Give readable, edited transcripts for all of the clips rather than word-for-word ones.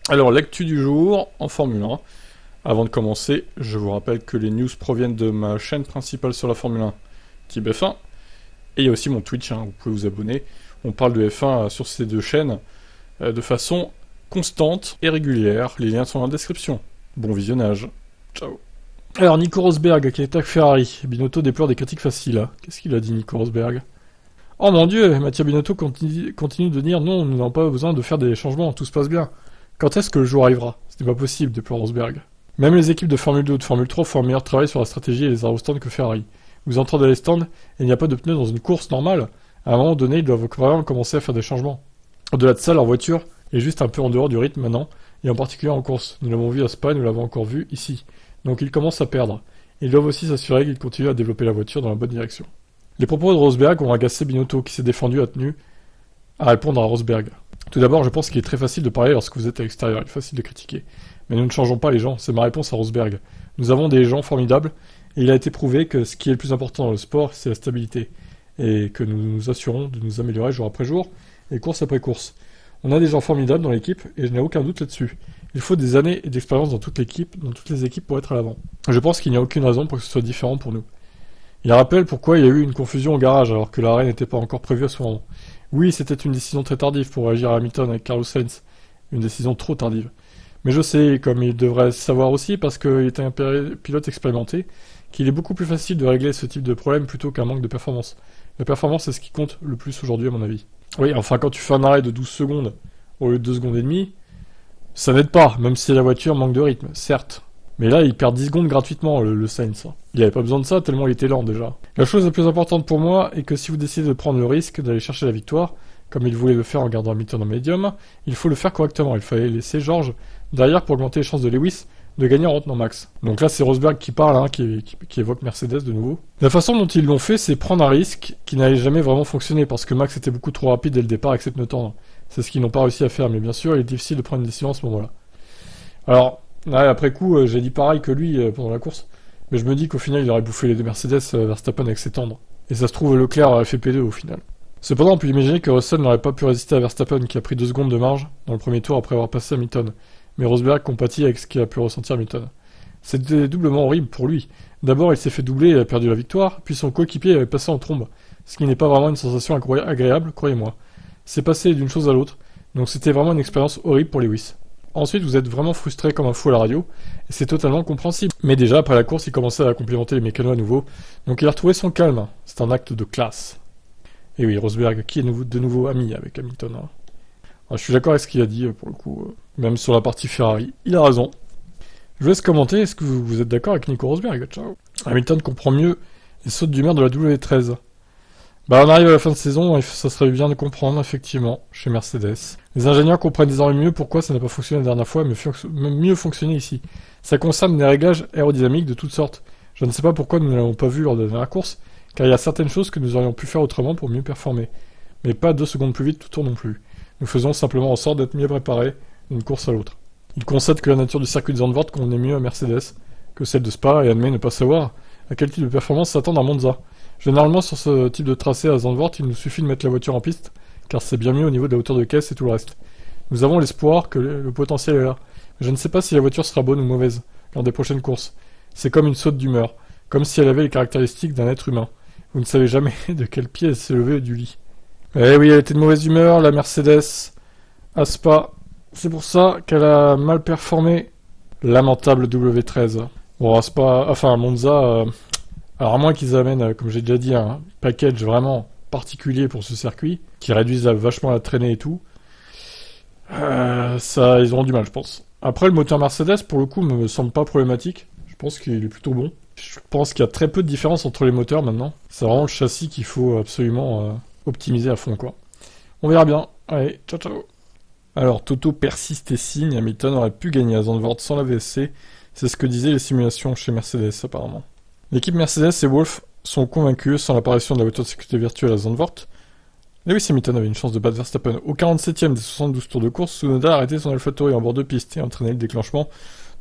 Alors, l'actu du jour en Formule 1. Avant de commencer, je vous rappelle que les news proviennent de ma chaîne principale sur la Formule 1, Type F1. Et il y a aussi mon Twitch, vous pouvez vous abonner. On parle de F1 sur ces deux chaînes de façon constante et régulière. Les liens sont dans la description. Bon visionnage. Ciao. Alors, Nico Rosberg qui attaque Ferrari. Binotto déplore des critiques faciles. Qu'est-ce qu'il a dit, Nico Rosberg? Oh mon dieu, Mattia Binotto continue de dire non, nous n'avons pas besoin de faire des changements, tout se passe bien. Quand est-ce que le jour arrivera? Ce n'est pas possible, déplore Rosberg. Même les équipes de Formule 2 ou de Formule 3 font un meilleur travail sur la stratégie et les aérostands que Ferrari. Vous entrez dans les stands et il n'y a pas de pneus dans une course normale. À un moment donné, ils doivent vraiment commencer à faire des changements. Au-delà de ça, leur voiture est juste un peu en dehors du rythme maintenant, et en particulier en course. Nous l'avons vu à Spa, nous l'avons encore vu ici. Donc ils commencent à perdre. Ils doivent aussi s'assurer qu'ils continuent à développer la voiture dans la bonne direction. Les propos de Rosberg ont agacé Binotto, qui s'est défendu à tenu à répondre à Rosberg. Tout d'abord, je pense qu'il est très facile de parler lorsque vous êtes à l'extérieur, il est facile de critiquer. Mais nous ne changeons pas les gens, c'est ma réponse à Rosberg. Nous avons des gens formidables, et il a été prouvé que ce qui est le plus important dans le sport, c'est la stabilité. Et que nous nous assurons de nous améliorer jour après jour, et course après course. On a des gens formidables dans l'équipe, et je n'ai aucun doute là-dessus. Il faut des années d'expérience dans toutes les équipes pour être à l'avant. Je pense qu'il n'y a aucune raison pour que ce soit différent pour nous. Il rappelle pourquoi il y a eu une confusion au garage alors que l'arrêt n'était pas encore prévu à ce moment. Oui, c'était une décision très tardive pour réagir à Hamilton avec Carlos Sainz. Une décision trop tardive. Mais je sais, comme il devrait savoir aussi, parce qu'il est un pilote expérimenté, qu'il est beaucoup plus facile de régler ce type de problème plutôt qu'un manque de performance. La performance, c'est ce qui compte le plus aujourd'hui à mon avis. Oui, enfin quand tu fais un arrêt de 12 secondes au lieu de 2 secondes et demie, ça n'aide pas, même si la voiture manque de rythme, certes. Mais là, il perd 10 secondes gratuitement, le Sainz. Il avait pas besoin de ça, tellement il était lent déjà. La chose la plus importante pour moi est que si vous décidez de prendre le risque d'aller chercher la victoire, comme il voulait le faire en gardant Hamilton en médium, il faut le faire correctement. Il fallait laisser George derrière pour augmenter les chances de Lewis de gagner en retenant Max. Donc là, c'est Rosberg qui parle, qui évoque Mercedes de nouveau. La façon dont ils l'ont fait, c'est prendre un risque qui n'allait jamais vraiment fonctionner, parce que Max était beaucoup trop rapide dès le départ avec ses pneus tendres. C'est ce qu'ils n'ont pas réussi à faire, mais bien sûr, il est difficile de prendre une décision à ce moment-là. Alors, ouais, après coup, j'ai dit pareil que lui pendant la course, mais je me dis qu'au final, il aurait bouffé les deux Mercedes Verstappen avec ses tendres. Et ça se trouve, Leclerc aurait fait P2 au final. Cependant, on peut imaginer que Russell n'aurait pas pu résister à Verstappen, qui a pris 2 secondes de marge dans le premier tour après avoir passé Hamilton. Mais Rosberg compatit avec ce qu'il a pu ressentir Hamilton. C'était doublement horrible pour lui. D'abord, il s'est fait doubler et a perdu la victoire, puis son coéquipier avait passé en trombe, ce qui n'est pas vraiment une sensation agréable, croyez-moi. C'est passé d'une chose à l'autre, donc c'était vraiment une expérience horrible pour Lewis. Ensuite, vous êtes vraiment frustré comme un fou à la radio, et c'est totalement compréhensible. Mais déjà, après la course, il commençait à complimenter les mécanos à nouveau, donc il a retrouvé son calme. C'est un acte de classe. Et oui, Rosberg, qui est de nouveau ami avec Hamilton. Alors, je suis d'accord avec ce qu'il a dit, pour le coup, même sur la partie Ferrari. Il a raison. Je vous laisse commenter, est-ce que vous êtes d'accord avec Nico Rosberg? Ciao. Hamilton comprend mieux les sautes d'humeur de la W13. Bah, on arrive à la fin de saison et ça serait bien de comprendre, effectivement, chez Mercedes. Les ingénieurs comprennent désormais mieux pourquoi ça n'a pas fonctionné la dernière fois, mais mieux fonctionné ici. Ça concerne des réglages aérodynamiques de toutes sortes. Je ne sais pas pourquoi nous ne l'avons pas vu lors de la dernière course, car il y a certaines choses que nous aurions pu faire autrement pour mieux performer. Mais pas 2 secondes plus vite tout tour non plus. Nous faisons simplement en sorte d'être mieux préparés d'une course à l'autre. Il concède que la nature du circuit de Zandvoort convenait mieux à Mercedes que celle de Spa et admet ne pas savoir à quel type de performance s'attendre à Monza. Généralement, sur ce type de tracé à Zandvoort, il nous suffit de mettre la voiture en piste, car c'est bien mieux au niveau de la hauteur de caisse et tout le reste. Nous avons l'espoir que le potentiel est là. Je ne sais pas si la voiture sera bonne ou mauvaise lors des prochaines courses. C'est comme une saute d'humeur, comme si elle avait les caractéristiques d'un être humain. Vous ne savez jamais de quel pied elle s'est levée du lit. Eh oui, elle était de mauvaise humeur, la Mercedes, à Spa. C'est pour ça qu'elle a mal performé. Lamentable W13. Bon, à Spa, enfin à Monza... Alors à moins qu'ils amènent, comme j'ai déjà dit, un package vraiment particulier pour ce circuit, qui réduise vachement la traînée et tout, ça, ils auront du mal, je pense. Après, le moteur Mercedes, pour le coup, me semble pas problématique. Je pense qu'il est plutôt bon. Je pense qu'il y a très peu de différence entre les moteurs maintenant. C'est vraiment le châssis qu'il faut absolument optimiser à fond, quoi. On verra bien. Allez, ciao ciao. Alors, Toto persiste et signe, Hamilton aurait pu gagner à Zandvoort sans la VSC. C'est ce que disaient les simulations chez Mercedes, apparemment. L'équipe Mercedes et Wolff sont convaincus sans l'apparition de la voiture de sécurité virtuelle à Zandvoort. Lewis Hamilton avait une chance de battre Verstappen. Au 47e des 72 tours de course, Tsunoda a arrêté son AlphaTauri en bord de piste et a entraîné le déclenchement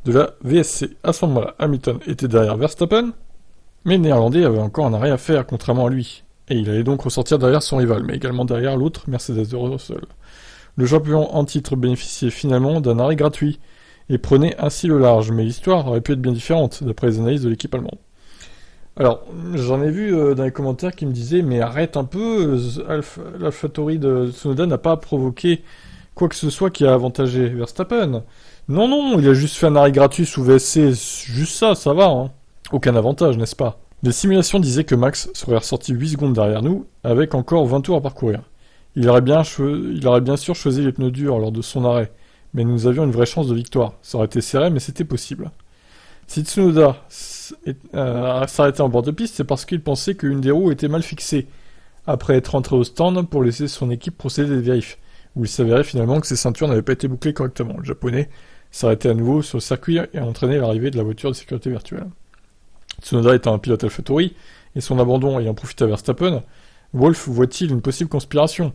de la VSC. À ce moment-là, Hamilton était derrière Verstappen, mais le Néerlandais avait encore un arrêt à faire, contrairement à lui. Et il allait donc ressortir derrière son rival, mais également derrière l'autre Mercedes de Russell. Le champion en titre bénéficiait finalement d'un arrêt gratuit et prenait ainsi le large, mais l'histoire aurait pu être bien différente, d'après les analyses de l'équipe allemande. Alors, j'en ai vu dans les commentaires qui me disaient « Mais arrête un peu, l'AlphaTauri de Tsunoda n'a pas provoqué quoi que ce soit qui a avantagé Verstappen. » Non, non, il a juste fait un arrêt gratuit sous VSC, juste ça, ça va, hein. Aucun avantage, n'est-ce pas? Les simulations disaient que Max serait ressorti 8 secondes derrière nous, avec encore 20 tours à parcourir. Il aurait bien sûr choisi les pneus durs lors de son arrêt, mais nous avions une vraie chance de victoire. Ça aurait été serré, mais c'était possible. Si Tsunoda s'arrêtait en bord de piste, c'est parce qu'il pensait qu'une des roues était mal fixée, après être rentré au stand pour laisser son équipe procéder des vérifs, où il s'avérait finalement que ses ceintures n'avaient pas été bouclées correctement. Le japonais s'arrêtait à nouveau sur le circuit et entraînait l'arrivée de la voiture de sécurité virtuelle. Tsunoda étant un pilote AlphaTauri, et son abandon ayant profité à Verstappen, Wolff voit-il une possible conspiration?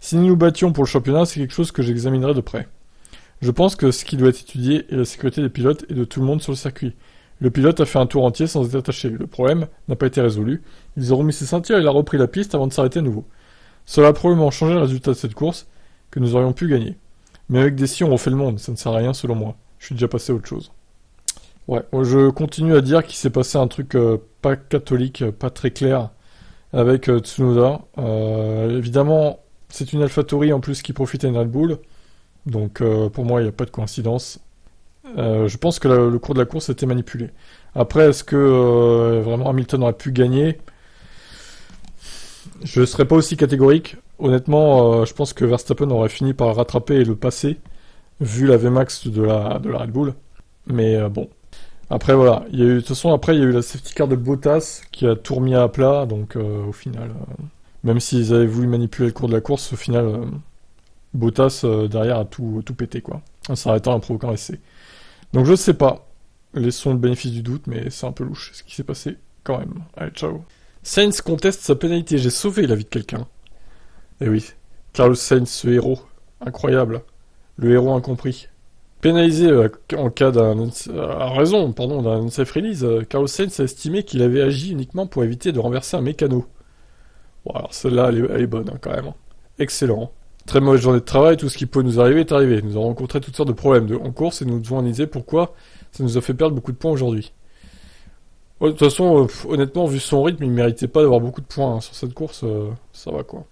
Si nous nous battions pour le championnat, c'est quelque chose que j'examinerai de près. Je pense que ce qui doit être étudié est la sécurité des pilotes et de tout le monde sur le circuit. Le pilote a fait un tour entier sans être attaché. Le problème n'a pas été résolu. Ils ont remis ses ceintures et il a repris la piste avant de s'arrêter à nouveau. Cela a probablement changé le résultat de cette course, que nous aurions pu gagner. Mais avec des si on refait le monde, ça ne sert à rien selon moi. Je suis déjà passé à autre chose. Ouais, je continue à dire qu'il s'est passé un truc pas catholique, pas très clair avec Tsunoda. Évidemment, c'est une AlphaTauri en plus qui profite à une Red Bull. Donc pour moi, il n'y a pas de coïncidence. Je pense que le cours de la course a été manipulé. Après, est-ce que vraiment Hamilton aurait pu gagner? Je ne serais pas aussi catégorique. Honnêtement, je pense que Verstappen aurait fini par rattraper et le passer, vu la VMAX de la Red Bull. Mais bon. Après, voilà. De toute façon, après, il y a eu la safety car de Bottas qui a tout remis à plat. Donc au final, même s'ils avaient voulu manipuler le cours de la course, au final... Bottas derrière a tout pété quoi, en s'arrêtant et en provoquant un essai. Donc je sais pas, laissons le bénéfice du doute, mais c'est un peu louche ce qui s'est passé quand même. Allez, ciao. Sainz conteste sa pénalité, j'ai sauvé la vie de quelqu'un. Eh oui, Carlos Sainz, ce héros, incroyable, le héros incompris. Pénalisé en cas d'un unsafe release, Carlos Sainz a estimé qu'il avait agi uniquement pour éviter de renverser un mécano. Bon alors celle-là elle est bonne hein, quand même. Excellent. Très mauvaise journée de travail, tout ce qui peut nous arriver est arrivé. Nous avons rencontré toutes sortes de problèmes en course et nous devons analyser pourquoi ça nous a fait perdre beaucoup de points aujourd'hui. De toute façon, honnêtement, vu son rythme, il ne méritait pas d'avoir beaucoup de points hein, sur cette course, ça va quoi.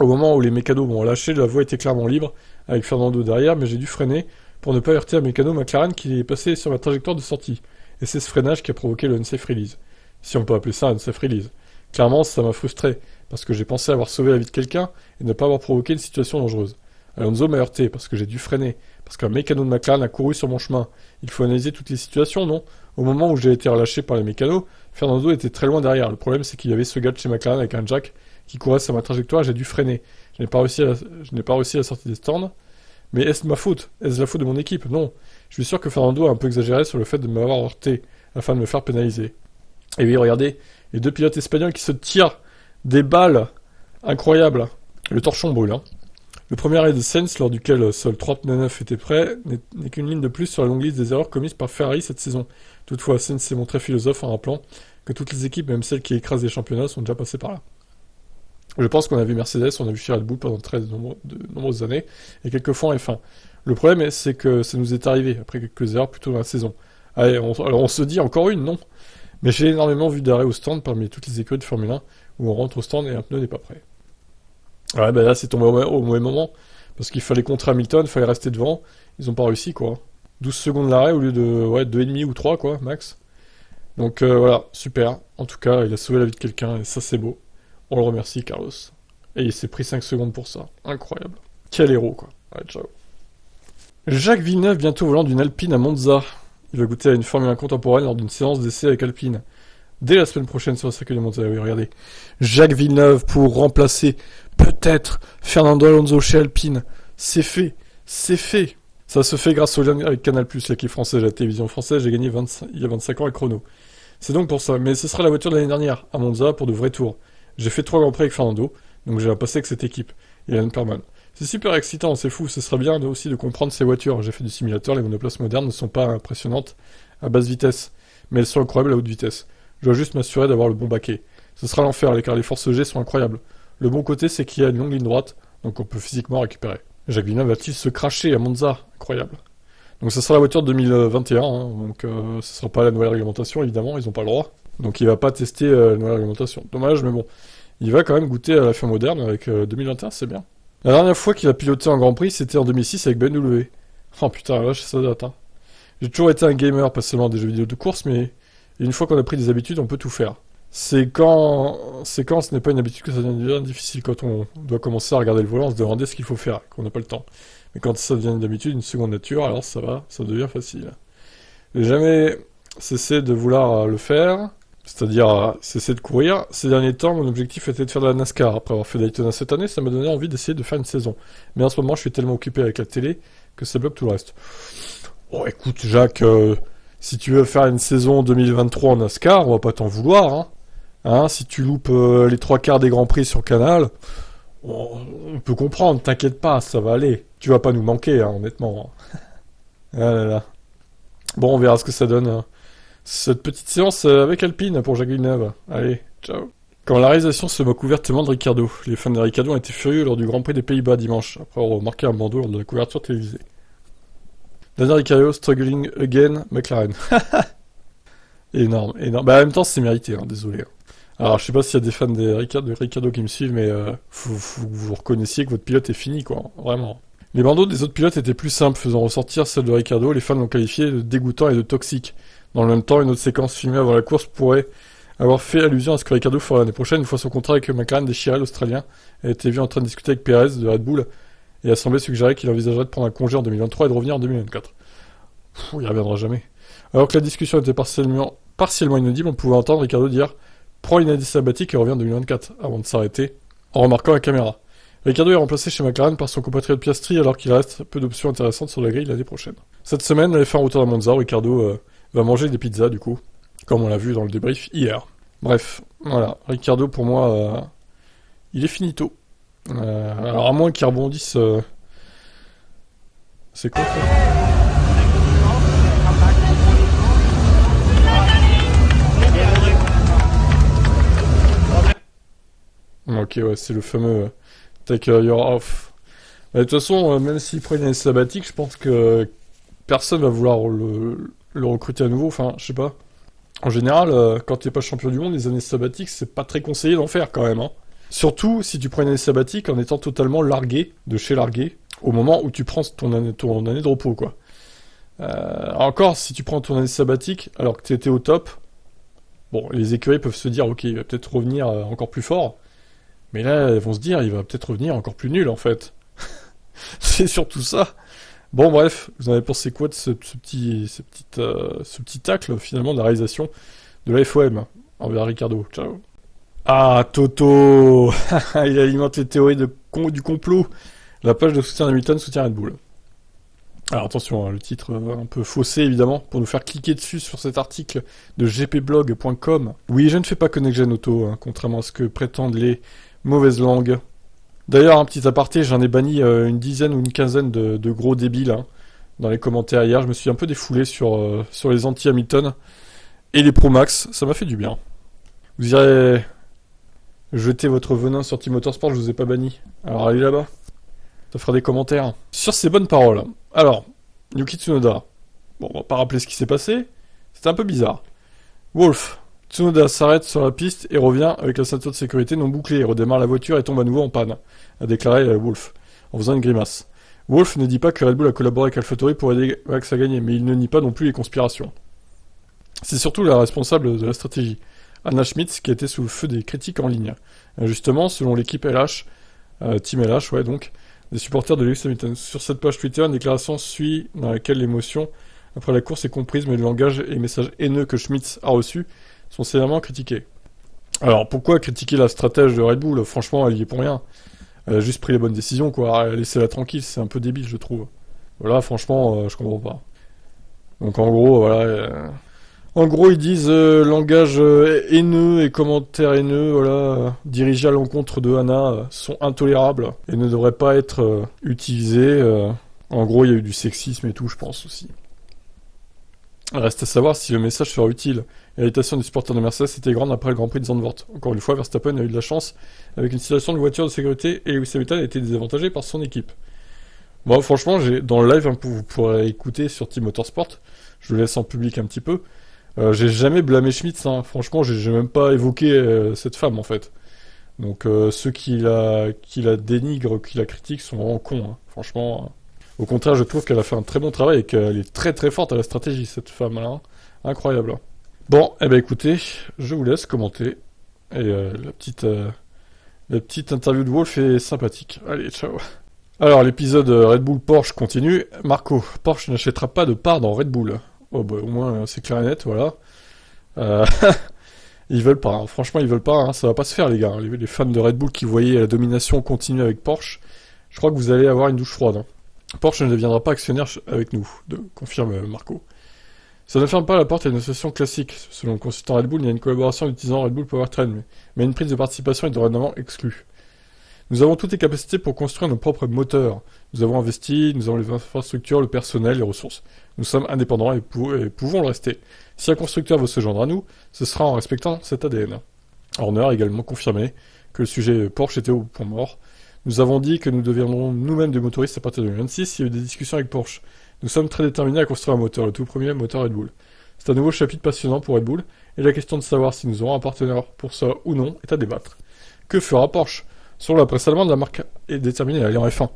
Au moment où les mécanos m'ont lâché, la voie était clairement libre, avec Fernando derrière, mais j'ai dû freiner pour ne pas heurter un mécano McLaren qui est passé sur ma trajectoire de sortie. Et c'est ce freinage qui a provoqué le unsafe release. Si on peut appeler ça un unsafe release. Clairement, ça m'a frustré, parce que j'ai pensé avoir sauvé la vie de quelqu'un et ne pas avoir provoqué une situation dangereuse. Alonso m'a heurté, parce que j'ai dû freiner, parce qu'un mécano de McLaren a couru sur mon chemin. Il faut analyser toutes les situations, non? Au moment où j'ai été relâché par les mécanos, Fernando était très loin derrière. Le problème, c'est qu'il y avait ce gars de chez McLaren avec un jack qui courait sur ma trajectoire et j'ai dû freiner. Je n'ai pas réussi à la sortie des stands. Mais est-ce ma faute? Est-ce la faute de mon équipe? Non. Je suis sûr que Fernando a un peu exagéré sur le fait de m'avoir heurté, afin de me faire pénaliser. Et oui, regardez, les deux pilotes espagnols qui se tirent des balles incroyables. Le torchon brûle, hein. Le premier arrêt de Sainz, lors duquel seuls 39 étaient prêts, n'est qu'une ligne de plus sur la longue liste des erreurs commises par Ferrari cette saison. Toutefois, Sainz s'est montré philosophe en rappelant que toutes les équipes, même celles qui écrasent les championnats, sont déjà passées par là. Je pense qu'on a vu Mercedes, on a vu Red Bull pendant de nombreuses années, et quelquefois en F1. Le problème, c'est que ça nous est arrivé, après quelques erreurs plus tôt dans la saison. Allez, alors on se dit encore une, non? Mais j'ai énormément vu d'arrêts au stand parmi toutes les écuries de Formule 1, où on rentre au stand et un pneu n'est pas prêt. Ouais, ben là, c'est tombé au mauvais moment, parce qu'il fallait contrer Hamilton, il fallait rester devant, ils ont pas réussi, quoi. 12 secondes d'arrêt au lieu de 2,5 ou 3, quoi, max. Donc voilà, super. En tout cas, il a sauvé la vie de quelqu'un, et ça, c'est beau. On le remercie, Carlos. Et il s'est pris 5 secondes pour ça. Incroyable. Quel héros, quoi. Ouais, ciao. Jacques Villeneuve, bientôt au volant d'une Alpine à Monza. Il va goûter à une Formule 1 contemporaine lors d'une séance d'essai avec Alpine. Dès la semaine prochaine sur le circuit de Monza. Oui, regardez. Jacques Villeneuve pour remplacer, peut-être, Fernando Alonso chez Alpine. C'est fait. C'est fait. Ça se fait grâce au lien avec Canal+, l'équipe française, la télévision française. J'ai gagné il y a 25 ans avec Chrono. C'est donc pour ça. Mais ce sera la voiture de l'année dernière, à Monza, pour de vrais tours. J'ai fait 3 grands prix avec Fernando, donc j'ai un passé avec cette équipe. Et Alan Perman. C'est super excitant, c'est fou. Ce serait bien aussi de comprendre ces voitures. J'ai fait du simulateur, les monoplaces modernes ne sont pas impressionnantes à basse vitesse, mais elles sont incroyables à haute vitesse. Je dois juste m'assurer d'avoir le bon baquet. Ce sera l'enfer, car les forces G sont incroyables. Le bon côté, c'est qu'il y a une longue ligne droite, donc on peut physiquement récupérer. Jacques Villeneuve va-t-il se cracher à Monza? Incroyable. Donc ça sera la voiture de 2021, hein, donc ce sera pas la nouvelle réglementation, évidemment, ils ont pas le droit. Donc il va pas tester la nouvelle réglementation. Dommage, mais bon. Il va quand même goûter à la fin moderne avec 2021, c'est bien. La dernière fois qu'il a piloté un Grand Prix, c'était en 2006 avec BMW. Oh putain, là, ça date, hein. J'ai toujours été un gamer, pas seulement des jeux vidéo de course, mais une fois qu'on a pris des habitudes, on peut tout faire. C'est quand ce n'est pas une habitude que ça devient difficile. Quand on doit commencer à regarder le volant, se demander ce qu'il faut faire, qu'on n'a pas le temps. Mais quand ça devient une habitude, une seconde nature, alors ça va, ça devient facile. J'ai jamais cessé de vouloir le faire, c'est-à-dire cesser de courir. Ces derniers temps, mon objectif était de faire de la NASCAR. Après avoir fait Daytona cette année, ça m'a donné envie d'essayer de faire une saison. Mais en ce moment, je suis tellement occupé avec la télé que ça bloque tout le reste. Oh, écoute, Jacques, si tu veux faire une saison 2023 en NASCAR, on va pas t'en vouloir, hein. Hein, si tu loupes les trois quarts des Grands Prix sur Canal, on peut comprendre, t'inquiète pas, ça va aller. Tu vas pas nous manquer, hein, honnêtement. Ah là là. Bon, on verra ce que ça donne, hein. Cette petite séance avec Alpine pour Jacques Villeneuve. Allez, ciao. Quand la réalisation se moque ouvertement de Ricciardo, les fans de Ricciardo ont été furieux lors du Grand Prix des Pays-Bas dimanche, après avoir remarqué un bandeau lors de la couverture télévisée. Daniel Ricciardo struggling again, McLaren. Énorme, énorme. Bah, en même temps, c'est mérité, hein, désolé. Alors, je sais pas s'il y a des fans de Ricciardo qui me suivent, mais faut que vous reconnaissiez que votre pilote est fini, quoi. Vraiment. Les bandeaux des autres pilotes étaient plus simples, faisant ressortir celle de Ricciardo. Les fans l'ont qualifié de dégoûtant et de toxique. Dans le même temps, une autre séquence filmée avant la course pourrait avoir fait allusion à ce que Ricciardo fera l'année prochaine, une fois son contrat avec McLaren déchiré. L'Australien a été vu en train de discuter avec Perez de Red Bull et a semblé suggérer qu'il envisagerait de prendre un congé en 2023 et de revenir en 2024. Il reviendra jamais. Alors que la discussion était partiellement inaudible, on pouvait entendre Ricciardo dire « Prends une année sabbatique et reviens en 2024 » avant de s'arrêter, en remarquant la caméra. Ricciardo est remplacé chez McLaren par son compatriote Piastri alors qu'il reste peu d'options intéressantes sur la grille l'année prochaine. Cette semaine, la F1 retourne à Monza, Ricciardo va manger des pizzas du coup, comme on l'a vu dans le débrief hier. Bref, voilà, Ricciardo pour moi, il est finito. Alors à moins qu'il rebondisse... C'est quoi ça ? Ok, ouais, c'est le fameux Take Your Off. De toute façon, même s'il prend une année sabbatique, je pense que personne va vouloir le recruter à nouveau. Enfin, je sais pas. En général, quand t'es pas champion du monde, les années sabbatiques, c'est pas très conseillé d'en faire quand même, hein. Surtout si tu prends une année sabbatique en étant totalement largué, de chez largué, au moment où tu prends ton année de repos, quoi. Encore, si tu prends ton année sabbatique alors que t'étais au top, bon, les écuries peuvent se dire, ok, il va peut-être revenir encore plus fort. Mais là, elles vont se dire, il va peut-être revenir encore plus nul, en fait. C'est surtout ça. Bon, bref, vous en avez pensé quoi de ce petit tacle, finalement, de la réalisation de la FOM envers Ricciardo? Ciao. Ah, Toto. Il alimente les théories du complot. La page de soutien d'Hamilton soutient Red Bull. Alors attention, hein, le titre un peu faussé, évidemment, pour nous faire cliquer dessus sur cet article de gpblog.com. Oui, je ne fais pas que Next Gen Auto, hein, contrairement à ce que prétendent les mauvaises langues. D'ailleurs, un petit aparté, j'en ai banni une dizaine ou une quinzaine de gros débiles, hein, dans les commentaires hier. Je me suis un peu défoulé sur les anti-Hamilton et les pro-max. Ça m'a fait du bien. Vous irez jeter votre venin sur Team Motorsport, je vous ai pas banni. Alors allez là-bas. Ça fera des commentaires. Sur ces bonnes paroles. Alors, Yuki Tsunoda. Bon, on va pas rappeler ce qui s'est passé. C'était un peu bizarre. Wolf. Tsunoda s'arrête sur la piste et revient avec la ceinture de sécurité non bouclée, redémarre la voiture et tombe à nouveau en panne, a déclaré Wolf, en faisant une grimace. Wolf ne dit pas que Red Bull a collaboré avec AlphaTauri pour aider Max à gagner, mais il ne nie pas non plus les conspirations. C'est surtout la responsable de la stratégie, Anna Schmitz, qui a été sous le feu des critiques en ligne. Justement, selon l'équipe LH, Team LH, ouais donc, des supporters de Lewis Hamilton. Sur cette page Twitter, une déclaration suit dans laquelle l'émotion après la course est comprise, mais le langage et les messages haineux que Schmitz a reçus sont sévèrement critiqués. Alors, pourquoi critiquer la stratège de Red Bull? Franchement, elle y est pour rien. Elle a juste pris les bonnes décisions, quoi. Laissez-la tranquille, c'est un peu débile, je trouve. Voilà, franchement, je comprends pas. Donc, en gros, voilà... En gros, ils disent langage haineux et commentaires haineux, voilà, dirigés à l'encontre de Anna, sont intolérables et ne devraient pas être utilisés. En gros, il y a eu du sexisme et tout, je pense aussi. Reste à savoir si le message sera utile. L'irritation des supporters de Mercedes était grande après le Grand Prix de Zandvoort. Encore une fois, Verstappen a eu de la chance avec une situation de voiture de sécurité et Lewis Hamilton a été désavantagé par son équipe. Moi, franchement, dans le live, hein, vous pourrez écouter sur Team Motorsport, je le laisse en public un petit peu, j'ai jamais blâmé Schmitz, hein. Franchement, j'ai même pas évoqué cette femme, en fait. Donc, ceux qui la dénigrent, qui la critiquent, sont vraiment cons, hein. Franchement, au contraire, je trouve qu'elle a fait un très bon travail et qu'elle est très très forte à la stratégie, cette femme-là, hein. Incroyable, hein. Bon, eh ben écoutez, je vous laisse commenter. Et la petite interview de Wolf est sympathique. Allez, ciao. Alors, l'épisode Red Bull Porsche continue. Marco, Porsche n'achètera pas de part dans Red Bull. Oh, bah, au moins, c'est clair et net, voilà. Euh, ils veulent pas, hein. Franchement, ils veulent pas, hein. Ça va pas se faire, les gars. Les fans de Red Bull qui voyaient la domination continuer avec Porsche, je crois que vous allez avoir une douche froide, hein. Porsche ne deviendra pas actionnaire avec nous, confirme Marco. Ça ne ferme pas la porte à une association classique. Selon le consultant Red Bull, il y a une collaboration utilisant Red Bull Powertrain, mais une prise de participation est dorénavant exclue. Nous avons toutes les capacités pour construire nos propres moteurs. Nous avons investi, nous avons les infrastructures, le personnel, les ressources. Nous sommes indépendants et pouvons le rester. Si un constructeur veut se joindre à nous, ce sera en respectant cet ADN. Horner a également confirmé que le sujet Porsche était au point mort. Nous avons dit que nous deviendrons nous-mêmes des motoristes à partir de 2026. Il y a eu des discussions avec Porsche. Nous sommes très déterminés à construire un moteur, le tout premier moteur Red Bull. C'est un nouveau chapitre passionnant pour Red Bull, et la question de savoir si nous aurons un partenaire pour ça ou non est à débattre. Que fera Porsche? Selon la presse allemande, la marque est déterminée à aller en F1.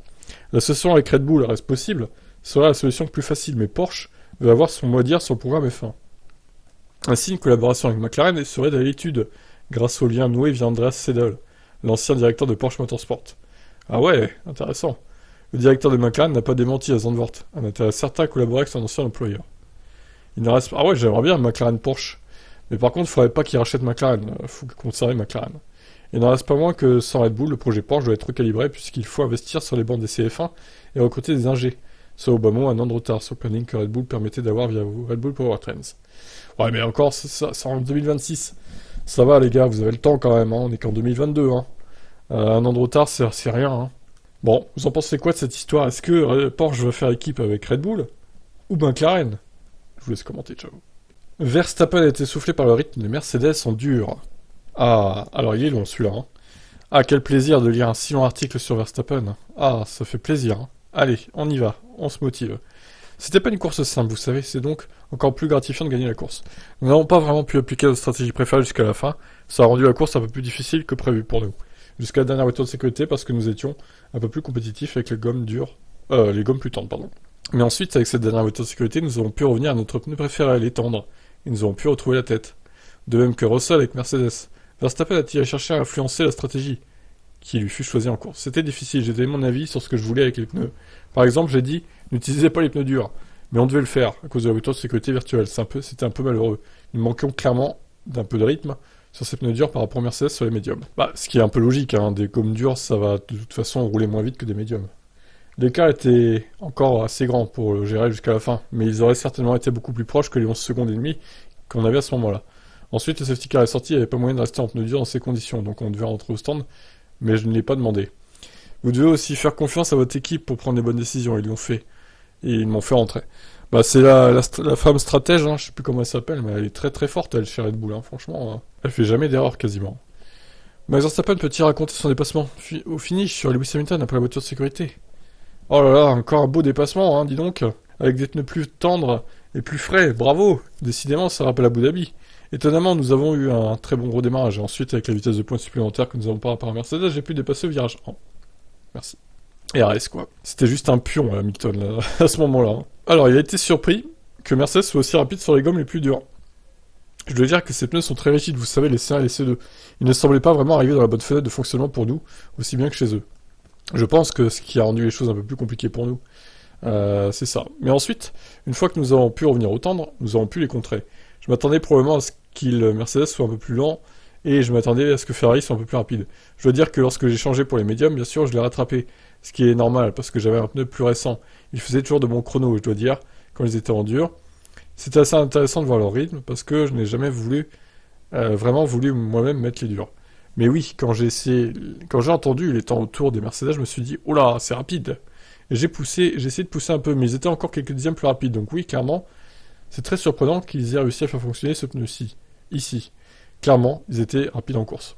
L'association avec Red Bull reste possible, sera la solution plus facile, mais Porsche veut avoir son mot à dire sur le programme F1. Ainsi, une collaboration avec McLaren serait à l'étude, grâce au lien noué via Andreas Seidel, l'ancien directeur de Porsche Motorsport. Ah ouais, intéressant. Le directeur de McLaren n'a pas démenti à Zandvoort, un intérêt certain à collaborer avec son ancien employeur. Il ne reste... Ah ouais, j'aimerais bien McLaren Porsche. Mais par contre, il ne faudrait pas qu'il rachète McLaren, il faut conserver McLaren. Il n'en reste pas moins que sans Red Bull, le projet Porsche doit être recalibré puisqu'il faut investir sur les bancs des CF1 et recruter des ingés. Ça, Obama a un an de retard sur le planning que Red Bull permettait d'avoir via Red Bull Powertrains. Ouais, mais encore, c'est en 2026. Ça va, les gars, vous avez le temps quand même, hein. On est qu'en 2022, hein. Un an de retard, c'est rien, hein. Bon, vous en pensez quoi de cette histoire? Est-ce que Porsche va faire équipe avec Red Bull ou McLaren? Je vous laisse commenter, ciao. Verstappen a été soufflé par le rythme des Mercedes en dur. Ah, alors il est long celui-là, hein. Ah, quel plaisir de lire un si long article sur Verstappen. Ah, ça fait plaisir, hein. Allez, on y va, on se motive. C'était pas une course simple, vous savez, c'est donc encore plus gratifiant de gagner la course. Nous n'avons pas vraiment pu appliquer notre stratégie préférée jusqu'à la fin, ça a rendu la course un peu plus difficile que prévu pour nous. Jusqu'à la dernière voiture de sécurité parce que nous étions un peu plus compétitifs avec les gommes dures, les gommes plus tendres, pardon. Mais ensuite, avec cette dernière voiture de sécurité, nous avons pu revenir à notre pneu préféré, les tendres, et nous avons pu retrouver la tête. De même que Russell avec Mercedes. Verstappen a-t-il cherché à influencer la stratégie qui lui fut choisie en course? C'était difficile, j'ai donné mon avis sur ce que je voulais avec les pneus. Par exemple, j'ai dit, n'utilisez pas les pneus durs. Mais on devait le faire, à cause de la voiture de sécurité virtuelle. C'était un peu malheureux. Nous manquions clairement d'un peu de rythme sur ces pneus durs par rapport aux Mercedes sur les médiums. Bah, ce qui est un peu logique, hein. Des gommes dures, ça va de toute façon rouler moins vite que des médiums. L'écart était encore assez grand pour le gérer jusqu'à la fin, mais ils auraient certainement été beaucoup plus proches que les 11 secondes et demie qu'on avait à ce moment-là. Ensuite, le safety car est sorti, il n'y avait pas moyen de rester en pneus durs dans ces conditions, donc on devait rentrer au stand, mais je ne l'ai pas demandé. Vous devez aussi faire confiance à votre équipe pour prendre les bonnes décisions, ils l'ont fait. Et ils m'ont fait rentrer. Bah, c'est la femme stratège, hein, je sais plus comment elle s'appelle, mais elle est très très forte, elle, chez Red Bull, hein, franchement. Elle fait jamais d'erreur, quasiment. Max Verstappen peut-il raconter son dépassement au finish sur Lewis Hamilton après la voiture de sécurité? Oh là là, encore un beau dépassement, hein, dis donc. Avec des pneus plus tendres et plus frais, bravo. Décidément, ça rappelle Abu Dhabi. Étonnamment, nous avons eu un très bon redémarrage. Et ensuite, avec la vitesse de pointe supplémentaire que nous avons par rapport à Mercedes, j'ai pu dépasser au virage 1. Merci. Et RS, quoi. C'était juste un pion, Hamilton, là, à ce moment-là. Hein. Alors, il a été surpris que Mercedes soit aussi rapide sur les gommes les plus dures. Je dois dire que ces pneus sont très rigides, vous savez, les C1 et les C2. Ils ne semblaient pas vraiment arriver dans la bonne fenêtre de fonctionnement pour nous, aussi bien que chez eux. Je pense que ce qui a rendu les choses un peu plus compliquées pour nous, c'est ça. Mais ensuite, une fois que nous avons pu revenir au tendre, nous avons pu les contrer. Je m'attendais probablement à ce qu'il Mercedes soit un peu plus lent, et je m'attendais à ce que Ferrari soit un peu plus rapide. Je dois dire que lorsque j'ai changé pour les médiums, bien sûr, je l'ai rattrapé. Ce qui est normal, parce que j'avais un pneu plus récent. Ils faisaient toujours de bons chronos, je dois dire, quand ils étaient en dur. C'était assez intéressant de voir leur rythme, parce que je n'ai jamais vraiment voulu moi-même mettre les durs. Mais oui, quand j'ai entendu les temps autour des Mercedes, je me suis dit, oh là, c'est rapide. Et j'ai essayé de pousser un peu, mais ils étaient encore quelques dixièmes plus rapides. Donc oui, clairement, c'est très surprenant qu'ils aient réussi à faire fonctionner ce pneu-ci, ici. Clairement, ils étaient rapides en course.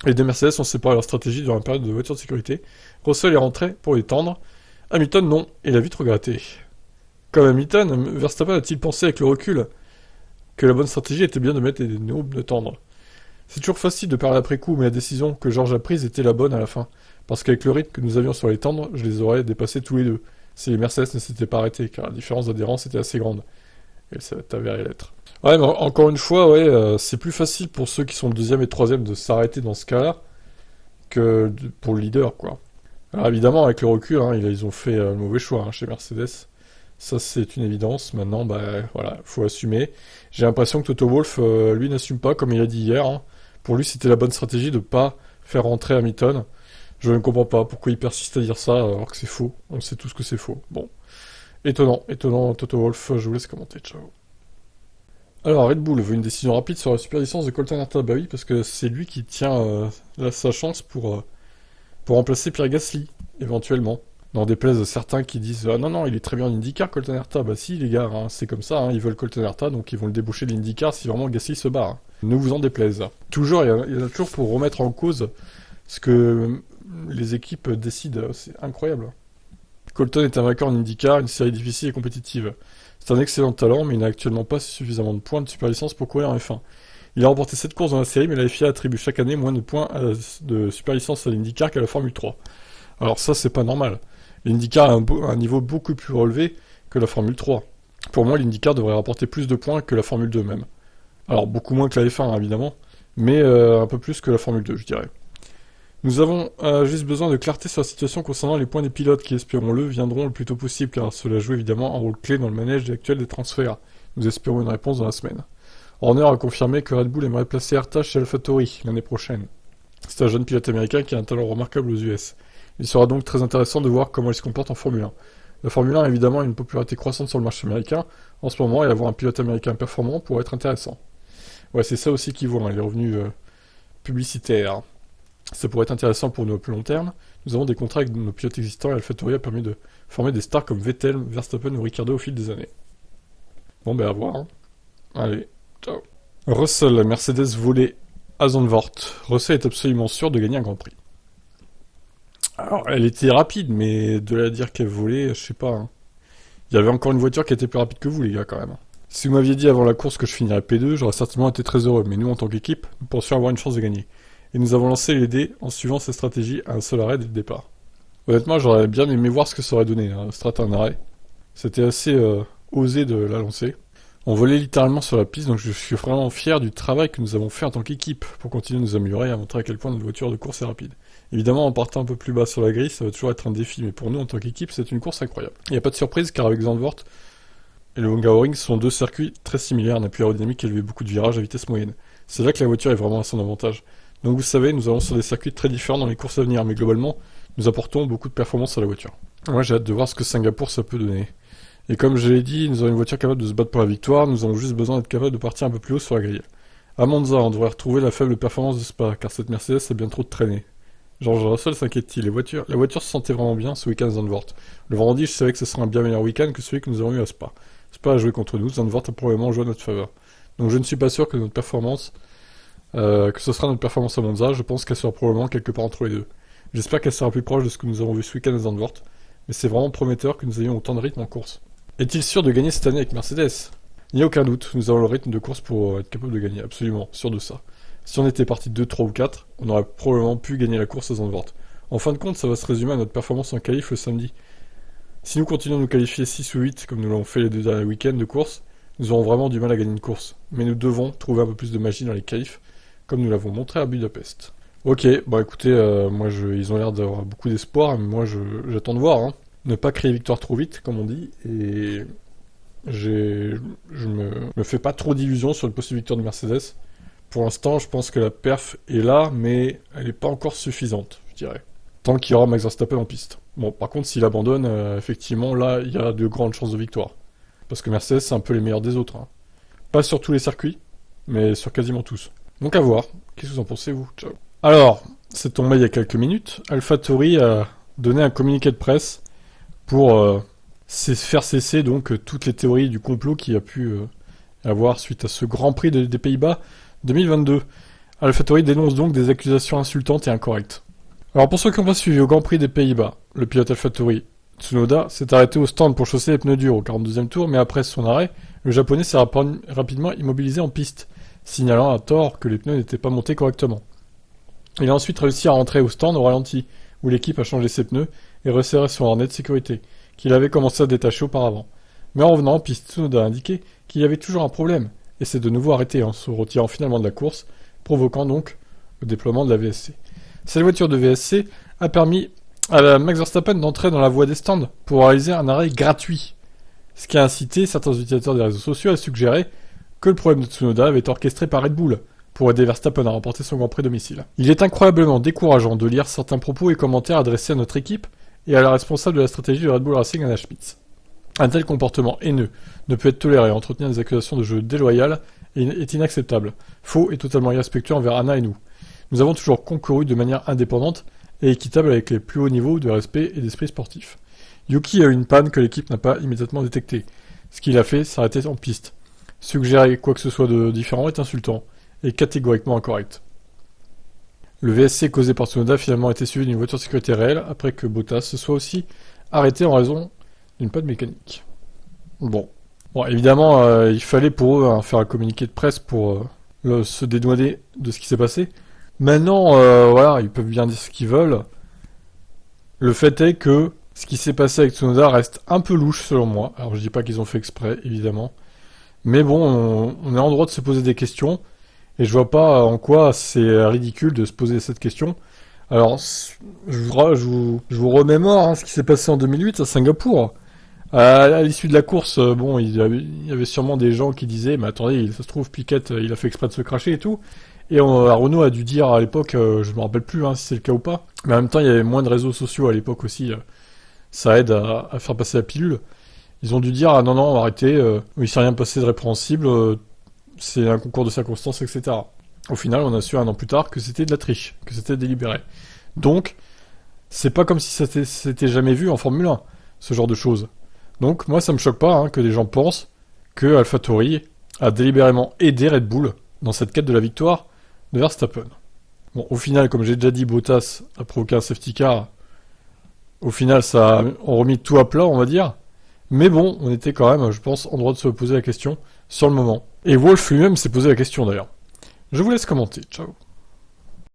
Les deux Mercedes ont séparé leur stratégie durant la période de voiture de sécurité. Russell est rentré pour les tendre, Hamilton, non, il a vite regretté. Comme Hamilton, Verstappen a-t-il pensé avec le recul que la bonne stratégie était bien de mettre des pneus tendres. C'est toujours facile de parler après coup, mais la décision que George a prise était la bonne à la fin. Parce qu'avec le rythme que nous avions sur les tendres, je les aurais dépassés tous les deux, si les Mercedes ne s'étaient pas arrêtés, car la différence d'adhérence était assez grande. Et ça t'avait l'être. Ouais, mais encore une fois, c'est plus facile pour ceux qui sont le deuxième et troisième de s'arrêter dans ce cas-là que pour le leader, quoi. Alors évidemment, avec le recul, ils ont fait le mauvais choix chez Mercedes. Ça, c'est une évidence. Maintenant, voilà, faut assumer. J'ai l'impression que Toto Wolff, lui, n'assume pas, comme il a dit hier. Pour lui, c'était la bonne stratégie de pas faire rentrer Hamilton. Je ne comprends pas pourquoi il persiste à dire ça alors que c'est faux. On sait tous que c'est faux. Bon. Étonnant, Toto Wolff, je vous laisse commenter. Ciao. Alors, Red Bull veut une décision rapide sur la super licence de Colton Herta. Bah oui, parce que c'est lui qui tient sa chance pour remplacer Pierre Gasly, éventuellement. N'en déplaise à certains qui disent ah non, il est très bien en IndyCar, Colton Herta. Bah si, les gars, c'est comme ça, ils veulent Colton Herta, donc ils vont le débaucher de l'IndyCar si vraiment Gasly se barre. Ne vous en déplaise. Toujours, il y en a toujours pour remettre en cause ce que les équipes décident. C'est incroyable. Colton est un vainqueur en IndyCar, une série difficile et compétitive. C'est un excellent talent, mais il n'a actuellement pas suffisamment de points de super licence pour courir en F1. Il a remporté 7 courses dans la série, mais la FIA attribue chaque année moins de points de super licence à l'IndyCar qu'à la Formule 3. Alors ça, c'est pas normal. L'IndyCar a un niveau beaucoup plus relevé que la Formule 3. Pour moi, l'IndyCar devrait rapporter plus de points que la Formule 2 même. Alors beaucoup moins que la F1 évidemment, mais un peu plus que la Formule 2 je dirais. Nous avons juste besoin de clarté sur la situation concernant les points des pilotes qui, espérons-le, viendront le plus tôt possible car cela joue évidemment un rôle clé dans le manège actuel des transferts. Nous espérons une réponse dans la semaine. Horner a confirmé que Red Bull aimerait placer Herta chez AlphaTauri l'année prochaine. C'est un jeune pilote américain qui a un talent remarquable aux US. Il sera donc très intéressant de voir comment il se comporte en Formule 1. La Formule 1 évidemment a une popularité croissante sur le marché américain en ce moment et avoir un pilote américain performant pourrait être intéressant. Ouais, c'est ça aussi qu'ils voient, les revenus publicitaires. Ça pourrait être intéressant pour nous à plus long terme. Nous avons des contrats avec nos pilotes existants et AlphaTauri a permis de former des stars comme Vettel, Verstappen ou Ricciardo au fil des années. Bon, à voir. Allez, ciao. Russell, la Mercedes volée à Zandvoort. Russell est absolument sûr de gagner un Grand Prix. Alors, elle était rapide, mais de la dire qu'elle volait, je sais pas. Il y avait encore une voiture qui était plus rapide que vous, les gars, quand même. Si vous m'aviez dit avant la course que je finirais P2, j'aurais certainement été très heureux, mais nous, en tant qu'équipe, nous pensions avoir une chance de gagner. Et nous avons lancé les dés en suivant cette stratégie à un seul arrêt dès le départ. Honnêtement, j'aurais bien aimé voir ce que ça aurait donné, strat un arrêt. C'était assez osé de la lancer. On volait littéralement sur la piste, donc je suis vraiment fier du travail que nous avons fait en tant qu'équipe pour continuer de nous améliorer et à montrer à quel point notre voiture de course est rapide. Évidemment, en partant un peu plus bas sur la grille, ça va toujours être un défi, mais pour nous, en tant qu'équipe, c'est une course incroyable. Il n'y a pas de surprise, car avec Zandvoort et le Hungaroring sont deux circuits très similaires, un appui aérodynamique élevé, beaucoup de virages à vitesse moyenne. C'est là que la voiture est vraiment à son avantage. Donc vous savez, nous allons sur des circuits très différents dans les courses à venir, mais globalement, nous apportons beaucoup de performance à la voiture. Moi, j'ai hâte de voir ce que Singapour ça peut donner. Et comme je l'ai dit, nous avons une voiture capable de se battre pour la victoire, nous avons juste besoin d'être capable de partir un peu plus haut sur la grille. À Monza, on devrait retrouver la faible performance de Spa, car cette Mercedes a bien trop de traîner. George Russell s'inquiète-t-il, la voiture se sentait vraiment bien ce week-end à Zandvoort. Le vendredi, je savais que ce serait un bien meilleur week-end que celui que nous avons eu à Spa. Spa a joué contre nous, Zandvoort a probablement joué à notre faveur. Donc je ne suis pas sûr que notre performance, que ce sera notre performance à Monza, je pense qu'elle sera probablement quelque part entre les deux. J'espère qu'elle sera plus proche de ce que nous avons vu ce week-end à Zandvoort, mais c'est vraiment prometteur que nous ayons autant de rythme en course. Est-il sûr de gagner cette année avec Mercedes? Il n'y a aucun doute, nous avons le rythme de course pour être capable de gagner, absolument, sûr de ça. Si on était parti 2, 3 ou 4, on aurait probablement pu gagner la course à Zandvoort. En fin de compte, ça va se résumer à notre performance en qualif le samedi. Si nous continuons à nous qualifier 6 ou 8, comme nous l'avons fait les 2 derniers week-ends de course, nous aurons vraiment du mal à gagner une course. Mais nous devons trouver un peu plus de magie dans les qualifs, comme nous l'avons montré à Budapest. Ok, écoutez, ils ont l'air d'avoir beaucoup d'espoir, mais moi j'attends de voir. Ne pas créer victoire trop vite, comme on dit, et je me fais pas trop d'illusions sur une possible victoire de Mercedes. Pour l'instant, je pense que la perf est là, mais elle n'est pas encore suffisante, je dirais. Tant qu'il y aura Max Verstappen en piste. Bon, par contre, s'il abandonne, effectivement, là, il y a de grandes chances de victoire. Parce que Mercedes, c'est un peu les meilleurs des autres. Pas sur tous les circuits, mais sur quasiment tous. Donc à voir. Qu'est-ce que vous en pensez, vous? Ciao. Alors, c'est tombé il y a quelques minutes. AlphaTauri a donné un communiqué de presse pour faire cesser donc toutes les théories du complot qu'il y a pu avoir suite à ce Grand Prix des Pays-Bas 2022. AlphaTauri dénonce donc des accusations insultantes et incorrectes. Alors pour ceux qui n'ont pas suivi au Grand Prix des Pays-Bas, le pilote AlphaTauri Tsunoda s'est arrêté au stand pour chausser les pneus durs au 42e tour, mais après son arrêt, le japonais s'est rapidement immobilisé en piste, signalant à tort que les pneus n'étaient pas montés correctement. Il a ensuite réussi à rentrer au stand au ralenti, où l'équipe a changé ses pneus et resserré son harnais de sécurité, qu'il avait commencé à détacher auparavant. Mais en revenant en piste, Tsunoda a indiqué qu'il y avait toujours un problème, et s'est de nouveau arrêté en se retirant finalement de la course, provoquant donc le déploiement de la VSC. Cette voiture de VSC a permis à Max Verstappen d'entrer dans la voie des stands pour réaliser un arrêt gratuit, ce qui a incité certains utilisateurs des réseaux sociaux à suggérer que le problème de Tsunoda avait été orchestré par Red Bull pour aider Verstappen à remporter son Grand Prix domicile. Il est incroyablement décourageant de lire certains propos et commentaires adressés à notre équipe et à la responsable de la stratégie de Red Bull Racing, Anna Schmitz. Un tel comportement haineux ne peut être toléré. Entretenir des accusations de jeu déloyales est inacceptable, faux et totalement irrespectueux envers Anna et nous. Nous avons toujours concouru de manière indépendante et équitable avec les plus hauts niveaux de respect et d'esprit sportif. Yuki a eu une panne que l'équipe n'a pas immédiatement détectée. Ce qu'il a fait, s'arrêter en piste. Suggérer quoi que ce soit de différent est insultant et catégoriquement incorrect. Le VSC causé par Tsunoda a finalement été suivi d'une voiture de sécurité réelle après que Bottas se soit aussi arrêté en raison d'une panne mécanique. Bon, évidemment, il fallait pour eux faire un communiqué de presse pour se dédouaner de ce qui s'est passé. Maintenant, voilà, ils peuvent bien dire ce qu'ils veulent. Le fait est que ce qui s'est passé avec Tsunoda reste un peu louche selon moi. Alors je dis pas qu'ils ont fait exprès, évidemment. Mais bon, on est en droit de se poser des questions. Et je vois pas en quoi c'est ridicule de se poser cette question. Alors, je vous remémore ce qui s'est passé en 2008 à Singapour. À l'issue de la course, bon, il y avait sûrement des gens qui disaient, mais attendez, ça se trouve, Piquet, il a fait exprès de se cracher et tout. Et Renault a dû dire à l'époque, je me rappelle plus si c'est le cas ou pas, mais en même temps, il y avait moins de réseaux sociaux à l'époque aussi. Ça aide à faire passer la pilule. Ils ont dû dire, ah non, arrêtez, il s'est rien passé de répréhensible, c'est un concours de circonstances, etc. Au final, on a su un an plus tard que c'était de la triche, que c'était délibéré. Donc, c'est pas comme si ça s'était jamais vu en Formule 1, ce genre de choses. Donc, moi, ça me choque pas que des gens pensent que AlphaTauri a délibérément aidé Red Bull dans cette quête de la victoire de Verstappen. Bon, au final, comme j'ai déjà dit, Bottas a provoqué un safety car. Au final, ça a remis tout à plat, on va dire. Mais bon, on était quand même, je pense, en droit de se poser la question sur le moment. Et Wolff lui-même s'est posé la question d'ailleurs. Je vous laisse commenter. Ciao.